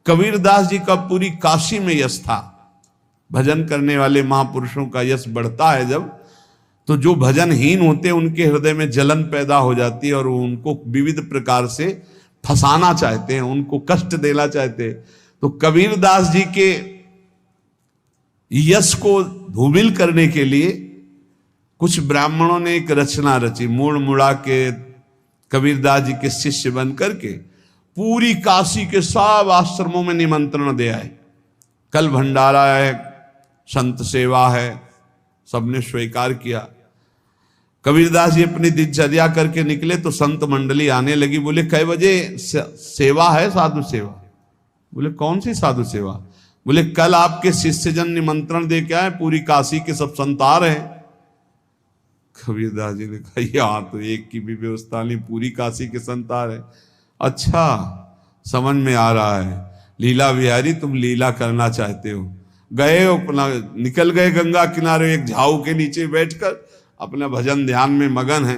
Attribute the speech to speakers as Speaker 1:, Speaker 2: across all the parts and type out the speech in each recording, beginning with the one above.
Speaker 1: कबीरदास जी का पूरी काशी में यश था। भजन करने वाले महापुरुषों का यश बढ़ता है जब, तो जो भजनहीन होते हैं उनके हृदय में जलन पैदा हो जाती है और वो उनको विविध प्रकार से फंसाना चाहते हैं, उनको कष्ट देना चाहते हैं। तो कबीरदास जी के यश को धूमिल करने के लिए कुछ ब्राह्मणों ने एक रचना रची, मूड़ मुड़ा के कबीरदास जी के शिष्य बन करके पूरी काशी के सब आश्रमों में निमंत्रण दे आए। कल भंडारा है, संत सेवा है, सबने स्वीकार किया। कबीरदास जी अपनी दिनचर्या करके निकले तो संत मंडली आने लगी। बोले कै बजे सेवा है? साधु सेवा। बोले कौन सी साधु सेवा? बोले कल आपके शिष्यजन निमंत्रण दे के आए, पूरी काशी के सब संत आ रहे हैं। कबीरदास जी ने कहा यहाँ तो एक की भी व्यवस्था नहीं, पूरी काशी के संत आ रहे। अच्छा समझ में आ रहा है, लीला बिहारी तुम लीला करना चाहते हो। गए अपना निकल गए गंगा किनारे, एक झाऊ के नीचे बैठकर अपना भजन ध्यान में मगन है।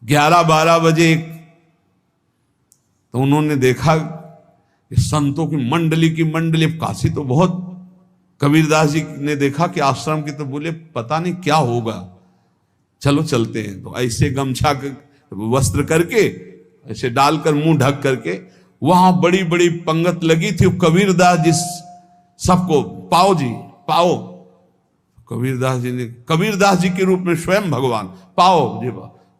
Speaker 1: 11-12 बजे तो उन्होंने देखा संतों की मंडली, काशी तो बहुत। कबीरदास जी ने देखा कि आश्रम की, तो बोले पता नहीं क्या होगा, चलो चलते हैं। तो ऐसे गमछा वस्त्र करके ऐसे डालकर मुंह ढक करके, वहां बड़ी बड़ी पंगत लगी थी। कबीरदास जी सबको पाओ जी पाओ। कबीरदास जी के रूप में स्वयं भगवान पाओ जी।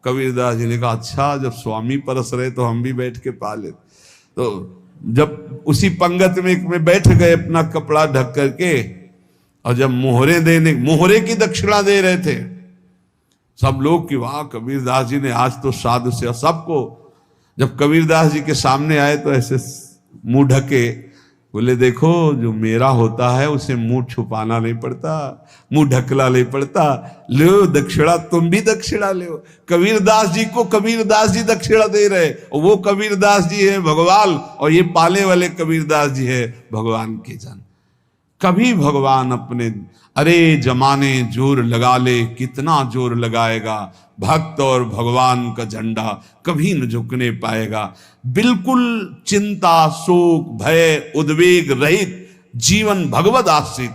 Speaker 1: कबीरदास जी ने कहा अच्छा जब स्वामी परस रहे तो हम भी बैठ के पा ले। तो जब उसी पंगत में बैठ गए अपना कपड़ा ढक करके, और जब मोहरे की दक्षिणा दे रहे थे सब लोग कि वाह कबीरदास जी ने आज तो साधु से सबको। जब कबीरदास जी के सामने आए तो ऐसे मुंह ढके, बोले देखो जो मेरा होता है उसे मुंह छुपाना नहीं पड़ता, मुंह ढकला नहीं पड़ता। लो दक्षिणा, तुम भी दक्षिणा लो। कबीरदास जी को कबीरदास जी दक्षिणा दे रहे, और वो कबीरदास जी है भगवान, और ये पाले वाले कबीरदास जी है भगवान के जन। कभी भगवान अपने, अरे जमाने जोर लगा ले, कितना जोर लगाएगा, भक्त और भगवान का झंडा कभी न झुकने पाएगा। बिल्कुल चिंता शोक भय उद्वेग रहित जीवन भगवत आश्रित,